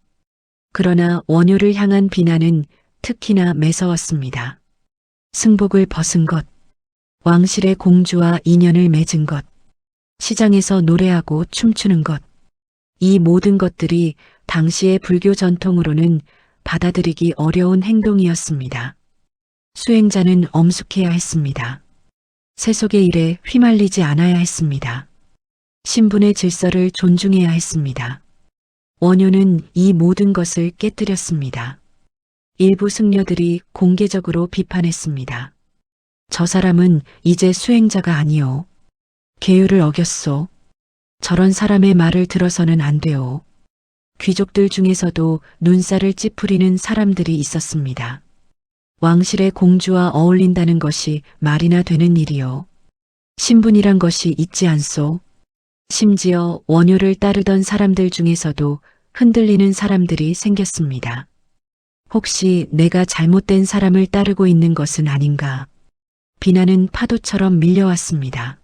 그러나 원효를 향한 비난은 특히나 매서웠습니다. 승복을 벗은 것, 왕실의 공주와 인연을 맺은 것, 시장에서 노래하고 춤추는 것, 이 모든 것들이 당시의 불교 전통으로는 받아들이기 어려운 행동이었습니다. 수행자는 엄숙해야 했습니다. 세속의 일에 휘말리지 않아야 했습니다. 신분의 질서를 존중해야 했습니다. 원효는 이 모든 것을 깨뜨렸습니다. 일부 승려들이 공개적으로 비판했습니다. 저 사람은 이제 수행자가 아니오. 계율을 어겼소. 저런 사람의 말을 들어서는 안 돼요. 귀족들 중에서도 눈살을 찌푸리는 사람들이 있었습니다. 왕실의 공주와 어울린다는 것이 말이나 되는 일이요. 신분이란 것이 있지 않소. 심지어 원효를 따르던 사람들 중에서도 흔들리는 사람들이 생겼습니다. 혹시 내가 잘못된 사람을 따르고 있는 것은 아닌가? 비난은 파도처럼 밀려왔습니다.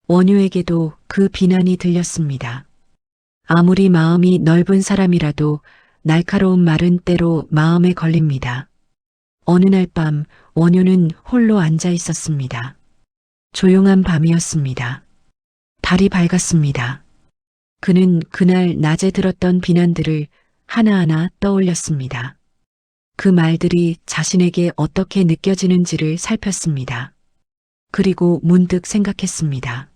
원효에게도 그 비난이 들렸습니다. 아무리 마음이 넓은 사람이라도 날카로운 말은 때로 마음에 걸립니다. 어느 날 밤 원효는 홀로 앉아 있었습니다. 조용한 밤이었습니다. 달이 밝았습니다. 그는 그날 낮에 들었던 비난들을 하나하나 떠올렸습니다. 그 말들이 자신에게 어떻게 느껴지는지를 살폈습니다. 그리고 문득 생각했습니다.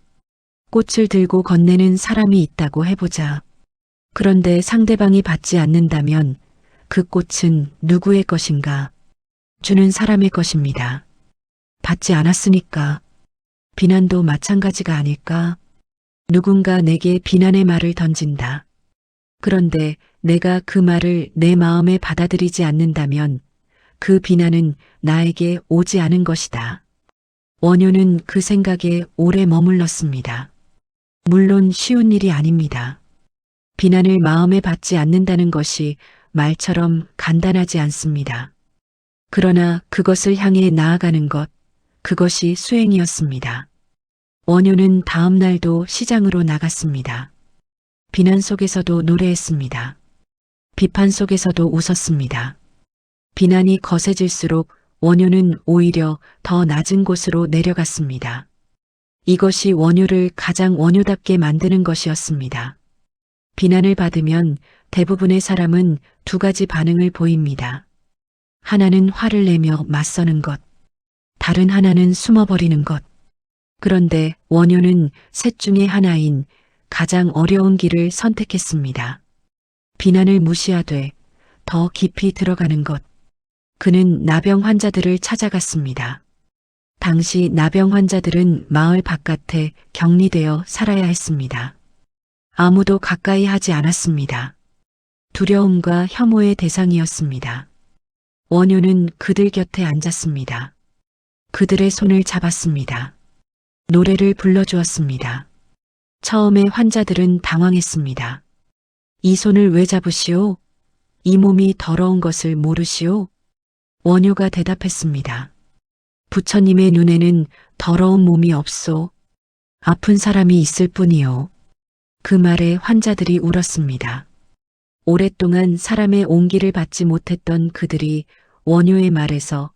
꽃을 들고 건네는 사람이 있다고 해보자. 그런데 상대방이 받지 않는다면 그 꽃은 누구의 것인가? 주는 사람의 것입니다. 받지 않았으니까 비난도 마찬가지가 아닐까? 누군가 내게 비난의 말을 던진다. 그런데 내가 그 말을 내 마음에 받아들이지 않는다면 그 비난은 나에게 오지 않은 것이다. 원효는 그 생각에 오래 머물렀습니다. 물론 쉬운 일이 아닙니다. 비난을 마음에 받지 않는다는 것이 말처럼 간단하지 않습니다. 그러나 그것을 향해 나아가는 것, 그것이 수행이었습니다. 원효는 다음 날도 시장으로 나갔습니다. 비난 속에서도 노래했습니다. 비판 속에서도 웃었습니다. 비난이 거세질수록 원효는 오히려 더 낮은 곳으로 내려갔습니다. 이것이 원효를 가장 원효답게 만드는 것이었습니다. 비난을 받으면 대부분의 사람은 두 가지 반응을 보입니다. 하나는 화를 내며 맞서는 것, 다른 하나는 숨어버리는 것. 그런데 원효는 셋 중에 하나인 가장 어려운 길을 선택했습니다. 비난을 무시하되 더 깊이 들어가는 것. 그는 나병 환자들을 찾아갔습니다. 당시 나병 환자들은 마을 바깥에 격리되어 살아야 했습니다. 아무도 가까이 하지 않았습니다. 두려움과 혐오의 대상이었습니다. 원효는 그들 곁에 앉았습니다. 그들의 손을 잡았습니다. 노래를 불러주었습니다. 처음에 환자들은 당황했습니다. 이 손을 왜 잡으시오? 이 몸이 더러운 것을 모르시오? 원효가 대답했습니다. 부처님의 눈에는 더러운 몸이 없소. 아픈 사람이 있을 뿐이요. 그 말에 환자들이 울었습니다. 오랫동안 사람의 온기를 받지 못했던 그들이 원효의 말에서,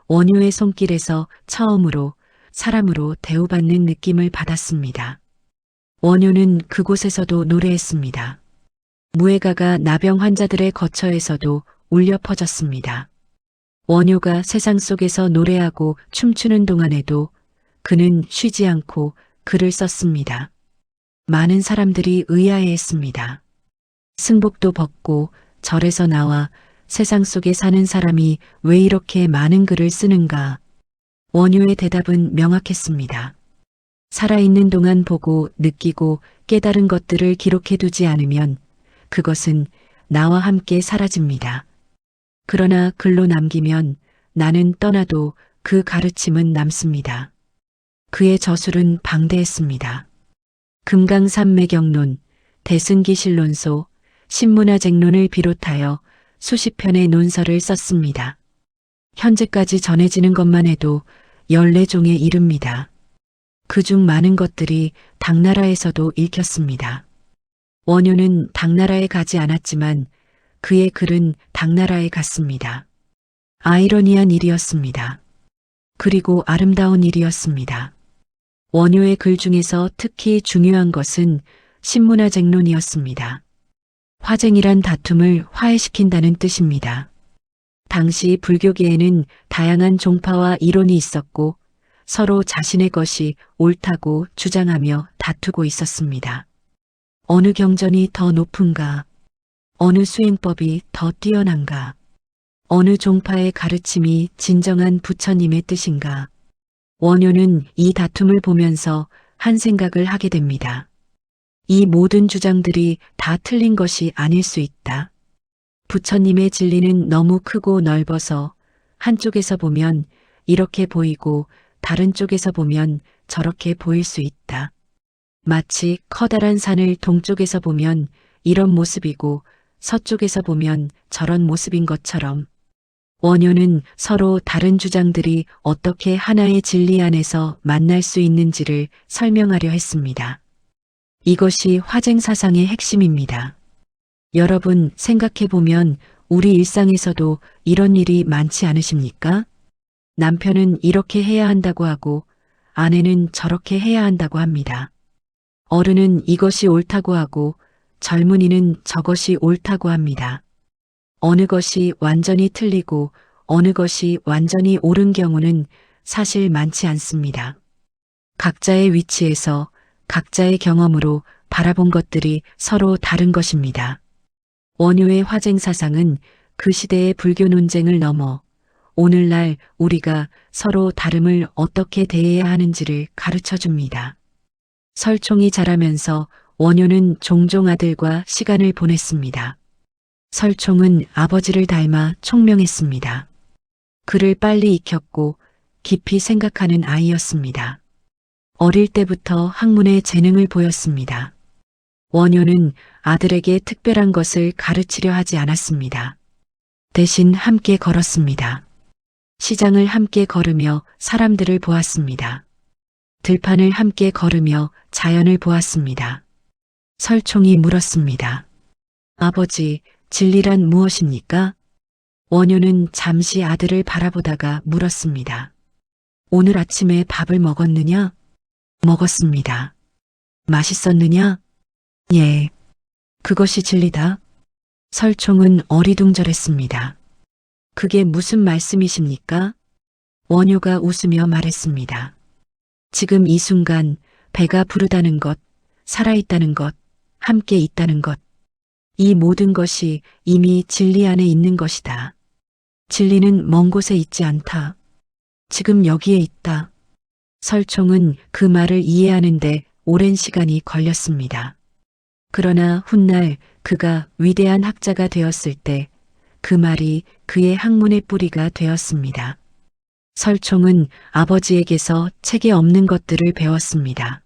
원효의 손길에서 처음으로 사람으로 대우받는 느낌을 받았습니다. 원효는 그곳에서도 노래했습니다. 무예가가 나병 환자들의 거처에서도 울려 퍼졌습니다. 원효가 세상 속에서 노래하고 춤추는 동안에도 그는 쉬지 않고 글을 썼습니다. 많은 사람들이 의아해했습니다. 승복도 벗고 절에서 나와 세상 속에 사는 사람이 왜 이렇게 많은 글을 쓰는가? 원효의 대답은 명확했습니다. 살아있는 동안 보고 느끼고 깨달은 것들을 기록해두지 않으면 그것은 나와 함께 사라집니다. 그러나 글로 남기면 나는 떠나도 그 가르침은 남습니다. 그의 저술은 방대했습니다. 금강산매경론, 대승기실론소, 신문화쟁론을 비롯하여 수십 편의 논설을 썼습니다. 현재까지 전해지는 것만 해도 14종에 이릅니다. 그중 많은 것들이 당나라에서도 읽혔습니다. 원효는 당나라에 가지 않았지만 그의 글은 당나라에 갔습니다. 아이러니한 일이었습니다. 그리고 아름다운 일이었습니다. 원효의 글 중에서 특히 중요한 것은 신문화쟁론이었습니다. 화쟁이란 다툼을 화해시킨다는 뜻입니다. 당시 불교계에는 다양한 종파와 이론이 있었고 서로 자신의 것이 옳다고 주장하며 다투고 있었습니다. 어느 경전이 더 높은가? 어느 수행법이 더 뛰어난가? 어느 종파의 가르침이 진정한 부처님의 뜻인가? 원효는 이 다툼을 보면서 한 생각을 하게 됩니다. 이 모든 주장들이 다 틀린 것이 아닐 수 있다. 부처님의 진리는 너무 크고 넓어서 한쪽에서 보면 이렇게 보이고 다른 쪽에서 보면 저렇게 보일 수 있다. 마치 커다란 산을 동쪽에서 보면 이런 모습이고 서쪽에서 보면 저런 모습인 것처럼 원효는 서로 다른 주장들이 어떻게 하나의 진리 안에서 만날 수 있는지를 설명하려 했습니다. 이것이 화쟁사상의 핵심입니다. 여러분 생각해보면 우리 일상에서도 이런 일이 많지 않으십니까? 남편은 이렇게 해야 한다고 하고 아내는 저렇게 해야 한다고 합니다. 어른은 이것이 옳다고 하고 젊은이는 저것이 옳다고 합니다. 어느 것이 완전히 틀리고 어느 것이 완전히 옳은 경우는 사실 많지 않습니다. 각자의 위치에서 각자의 경험으로 바라본 것들이 서로 다른 것입니다. 원효의 화쟁사상은 그 시대의 불교 논쟁을 넘어 오늘날 우리가 서로 다름을 어떻게 대해야 하는지를 가르쳐 줍니다. 설총이 자라면서 원효는 종종 아들과 시간을 보냈습니다. 설총은 아버지를 닮아 총명했습니다. 글을 빨리 익혔고 깊이 생각하는 아이였습니다. 어릴 때부터 학문에 재능을 보였습니다. 원효는 아들에게 특별한 것을 가르치려 하지 않았습니다. 대신 함께 걸었습니다. 시장을 함께 걸으며 사람들을 보았습니다. 들판을 함께 걸으며 자연을 보았습니다. 설총이 물었습니다. 아버지, 진리란 무엇입니까? 원효는 잠시 아들을 바라보다가 물었습니다. 오늘 아침에 밥을 먹었느냐? 먹었습니다. 맛있었느냐? 예. 그것이 진리다. 설총은 어리둥절했습니다. 그게 무슨 말씀이십니까? 원효가 웃으며 말했습니다. 지금 이 순간 배가 부르다는 것, 살아있다는 것, 함께 있다는 것, 이 모든 것이 이미 진리 안에 있는 것이다. 진리는 먼 곳에 있지 않다. 지금 여기에 있다. 설총은 그 말을 이해하는데 오랜 시간이 걸렸습니다. 그러나 훗날 그가 위대한 학자가 되었을 때 그 말이 그의 학문의 뿌리가 되었습니다. 설총은 아버지에게서 책에 없는 것들을 배웠습니다.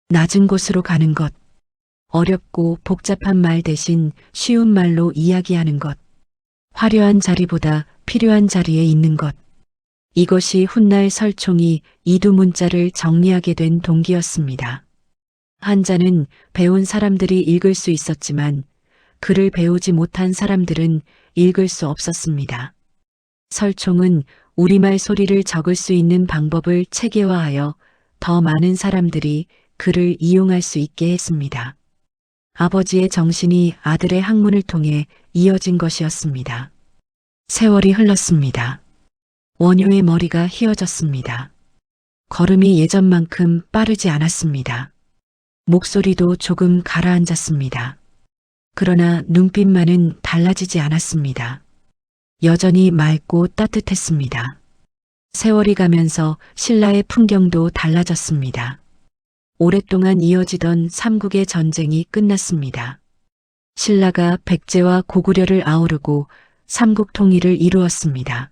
낮은 곳으로 가는 것, 어렵고 복잡한 말 대신 쉬운 말로 이야기하는 것, 화려한 자리보다 필요한 자리에 있는 것. 이것이 훗날 설총이 이두문자를 정리하게 된 동기였습니다. 한자는 배운 사람들이 읽을 수 있었지만 글을 배우지 못한 사람들은 읽을 수 없었습니다. 설총은 우리말 소리를 적을 수 있는 방법을 체계화하여 더 많은 사람들이 글을 이용할 수 있게 했습니다. 아버지의 정신이 아들의 학문을 통해 이어진 것이었습니다. 세월이 흘렀습니다. 원효의 머리가 휘어졌습니다. 걸음이 예전만큼 빠르지 않았습니다. 목소리도 조금 가라앉았습니다. 그러나 눈빛만은 달라지지 않았습니다. 여전히 맑고 따뜻했습니다. 세월이 가면서 신라의 풍경도 달라졌습니다. 오랫동안 이어지던 삼국의 전쟁이 끝났습니다. 신라가 백제와 고구려를 아우르고 삼국 통일을 이루었습니다.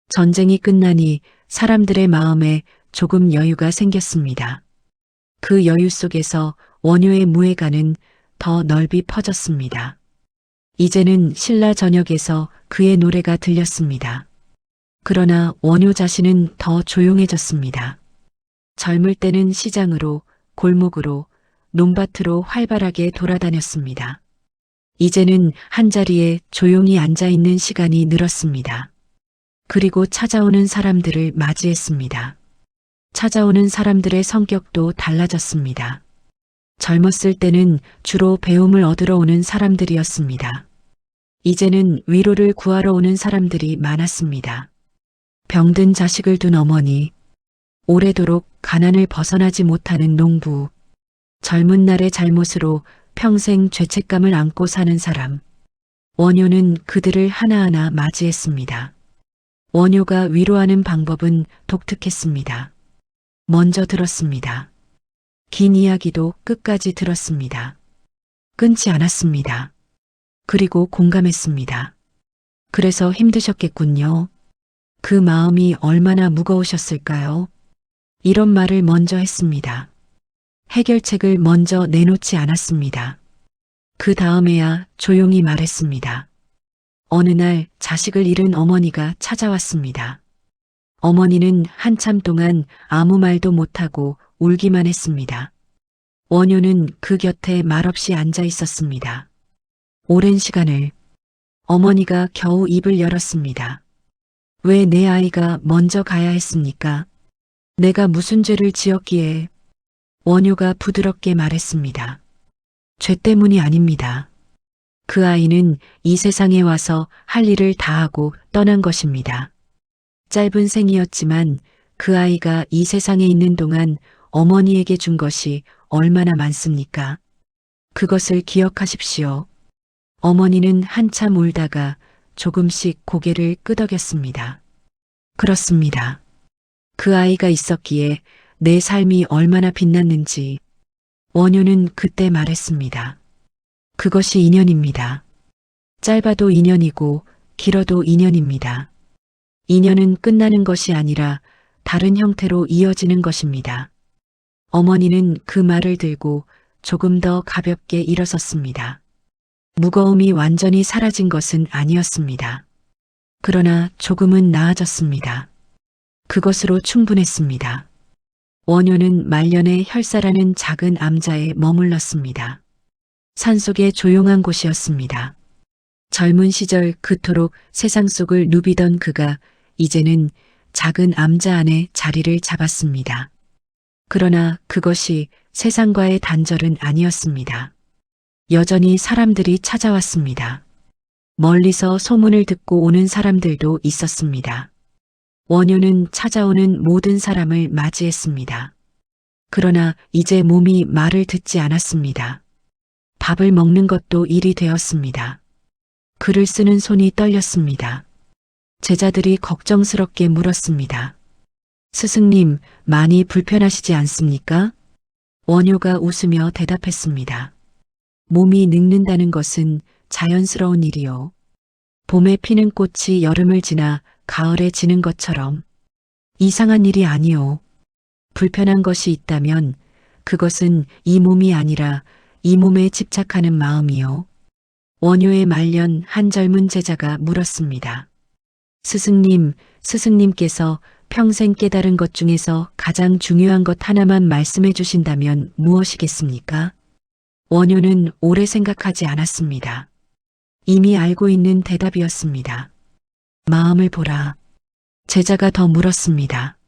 전쟁이 끝나니 사람들의 마음에 조금 여유가 생겼습니다. 그 여유 속에서 원효의 무예가는 더 넓이 퍼졌습니다. 이제는 신라 전역에서 그의 노래가 들렸습니다. 그러나 원효 자신은 더 조용해졌습니다. 젊을 때는 시장으로, 골목으로, 논밭으로 활발하게 돌아다녔습니다. 이제는 한자리에 조용히 앉아있는 시간이 늘었습니다. 그리고 찾아오는 사람들을 맞이했습니다. 찾아오는 사람들의 성격도 달라졌습니다. 젊었을 때는 주로 배움을 얻으러 오는 사람들이었습니다. 이제는 위로를 구하러 오는 사람들이 많았습니다. 병든 자식을 둔 어머니, 오래도록 가난을 벗어나지 못하는 농부, 젊은 날의 잘못으로 평생 죄책감을 안고 사는 사람, 원효는 그들을 하나하나 맞이했습니다. 원효가 위로하는 방법은 독특했습니다. 먼저 들었습니다. 긴 이야기도 끝까지 들었습니다. 끊지 않았습니다. 그리고 공감했습니다. 그래서 힘드셨겠군요. 그 마음이 얼마나 무거우셨을까요? 이런 말을 먼저 했습니다. 해결책을 먼저 내놓지 않았습니다. 그 다음에야 조용히 말했습니다. 어느 날 자식을 잃은 어머니가 찾아왔습니다. 어머니는 한참 동안 아무 말도 못하고 울기만 했습니다. 원효는 그 곁에 말없이 앉아 있었습니다. 오랜 시간을 어머니가 겨우 입을 열었습니다. 왜 내 아이가 먼저 가야 했습니까? 내가 무슨 죄를 지었기에? 원효가 부드럽게 말했습니다. 죄 때문이 아닙니다. 그 아이는 이 세상에 와서 할 일을 다하고 떠난 것입니다. 짧은 생이었지만 그 아이가 이 세상에 있는 동안 어머니에게 준 것이 얼마나 많습니까? 그것을 기억하십시오. 어머니는 한참 울다가 조금씩 고개를 끄덕였습니다. 그렇습니다. 그 아이가 있었기에 내 삶이 얼마나 빛났는지 원효는 그때 말했습니다. 그것이 인연입니다. 짧아도 인연이고 길어도 인연입니다. 인연은 끝나는 것이 아니라 다른 형태로 이어지는 것입니다. 어머니는 그 말을 들고 조금 더 가볍게 일어섰습니다. 무거움이 완전히 사라진 것은 아니었습니다. 그러나 조금은 나아졌습니다. 그것으로 충분했습니다. 원효는 말년에 혈사라는 작은 암자에 머물렀습니다. 산속의 조용한 곳이었습니다. 젊은 시절 그토록 세상 속을 누비던 그가 이제는 작은 암자 안에 자리를 잡았습니다. 그러나 그것이 세상과의 단절은 아니었습니다. 여전히 사람들이 찾아왔습니다. 멀리서 소문을 듣고 오는 사람들도 있었습니다. 원효는 찾아오는 모든 사람을 맞이했습니다. 그러나 이제 몸이 말을 듣지 않았습니다. 밥을 먹는 것도 일이 되었습니다. 글을 쓰는 손이 떨렸습니다. 제자들이 걱정스럽게 물었습니다. 스승님, 많이 불편하시지 않습니까? 원효가 웃으며 대답했습니다. 몸이 늙는다는 것은 자연스러운 일이요. 봄에 피는 꽃이 여름을 지나 가을에 지는 것처럼 이상한 일이 아니요. 불편한 것이 있다면 그것은 이 몸이 아니라 이 몸에 집착하는 마음이요. 원효의 말년 한 젊은 제자가 물었습니다. 스승님, 스승님께서 평생 깨달은 것 중에서 가장 중요한 것 하나만 말씀해 주신다면 무엇이겠습니까? 원효는 오래 생각하지 않았습니다. 이미 알고 있는 대답이었습니다. 마음을 보라. 제자가 더 물었습니다.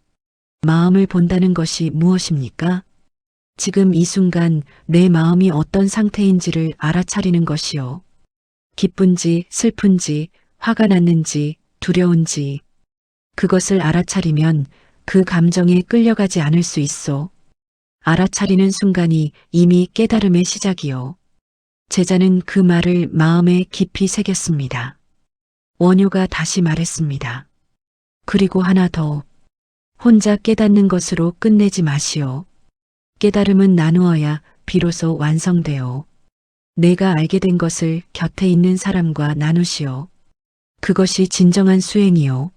마음을 본다는 것이 무엇입니까? 지금 이 순간 내 마음이 어떤 상태인지를 알아차리는 것이요. 기쁜지 슬픈지 화가 났는지 두려운지 그것을 알아차리면 그 감정에 끌려가지 않을 수 있어. 알아차리는 순간이 이미 깨달음의 시작이요. 제자는 그 말을 마음에 깊이 새겼습니다. 원효가 다시 말했습니다. 그리고 하나 더. 혼자 깨닫는 것으로 끝내지 마시오. 깨달음은 나누어야 비로소 완성되오. 내가 알게 된 것을 곁에 있는 사람과 나누시오. 그것이 진정한 수행이요.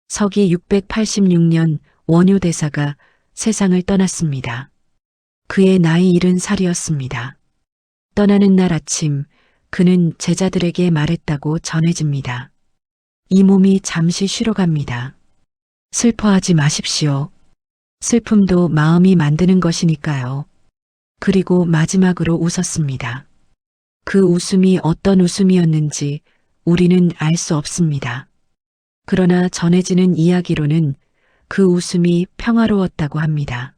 서기 686년 원효 대사가 세상을 떠났습니다. 그의 나이 70살이었습니다. 떠나는 날 아침 그는 제자들에게 말했다고 전해집니다. 이 몸이 잠시 쉬러 갑니다. 슬퍼하지 마십시오. 슬픔도 마음이 만드는 것이니까요. 그리고 마지막으로 웃었습니다. 그 웃음이 어떤 웃음이었는지 우리는 알 수 없습니다. 그러나 전해지는 이야기로는 그 웃음이 평화로웠다고 합니다.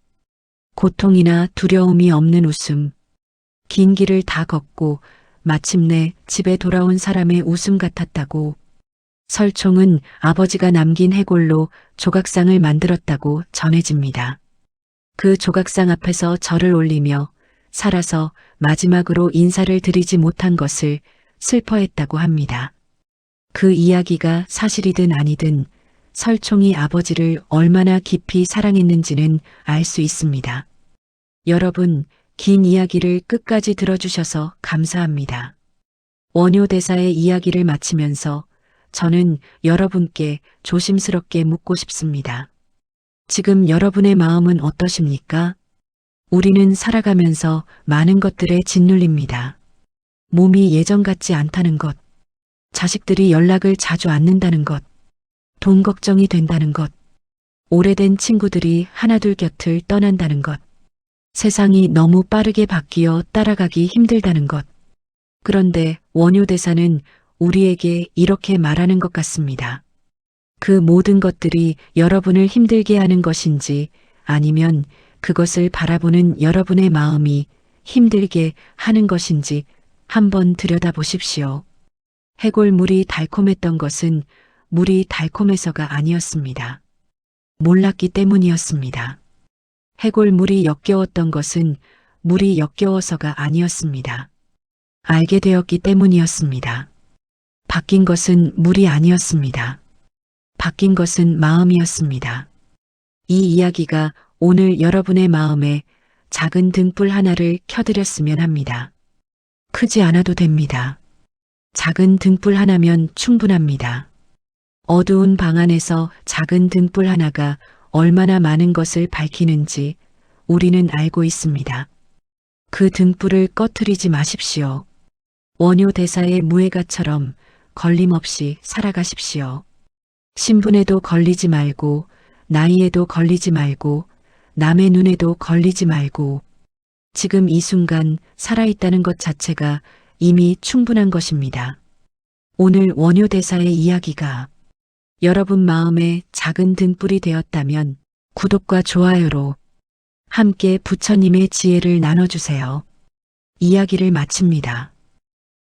고통이나 두려움이 없는 웃음, 긴 길을 다 걷고 마침내 집에 돌아온 사람의 웃음 같았다고. 설총은 아버지가 남긴 해골로 조각상을 만들었다고 전해집니다. 그 조각상 앞에서 절을 올리며 살아서 마지막으로 인사를 드리지 못한 것을 슬퍼했다고 합니다. 그 이야기가 사실이든 아니든 설총이 아버지를 얼마나 깊이 사랑했는지는 알 수 있습니다. 여러분, 긴 이야기를 끝까지 들어주셔서 감사합니다. 원효 대사의 이야기를 마치면서 저는 여러분께 조심스럽게 묻고 싶습니다. 지금 여러분의 마음은 어떠십니까? 우리는 살아가면서 많은 것들에 짓눌립니다. 몸이 예전 같지 않다는 것, 자식들이 연락을 자주 않는다는 것, 돈 걱정이 된다는 것, 오래된 친구들이 하나둘 곁을 떠난다는 것, 세상이 너무 빠르게 바뀌어 따라가기 힘들다는 것. 그런데 원효 대사는 우리에게 이렇게 말하는 것 같습니다. 그 모든 것들이 여러분을 힘들게 하는 것인지 아니면 그것을 바라보는 여러분의 마음이 힘들게 하는 것인지 한번 들여다보십시오. 해골물이 달콤했던 것은 물이 달콤해서가 아니었습니다. 몰랐기 때문이었습니다. 해골물이 역겨웠던 것은 물이 역겨워서가 아니었습니다. 알게 되었기 때문이었습니다. 바뀐 것은 물이 아니었습니다. 바뀐 것은 마음이었습니다. 이 이야기가 오늘 여러분의 마음에 작은 등불 하나를 켜드렸으면 합니다. 크지 않아도 됩니다. 작은 등불 하나면 충분합니다. 어두운 방 안에서 작은 등불 하나가 얼마나 많은 것을 밝히는지 우리는 알고 있습니다. 그 등불을 꺼트리지 마십시오. 원효 대사의 무예가처럼 걸림없이 살아가십시오. 신분에도 걸리지 말고, 나이에도 걸리지 말고, 남의 눈에도 걸리지 말고, 지금 이 순간 살아있다는 것 자체가 이미 충분한 것입니다. 오늘 원효 대사의 이야기가 여러분 마음에 작은 등불이 되었다면 구독과 좋아요로 함께 부처님의 지혜를 나눠주세요. 이야기를 마칩니다.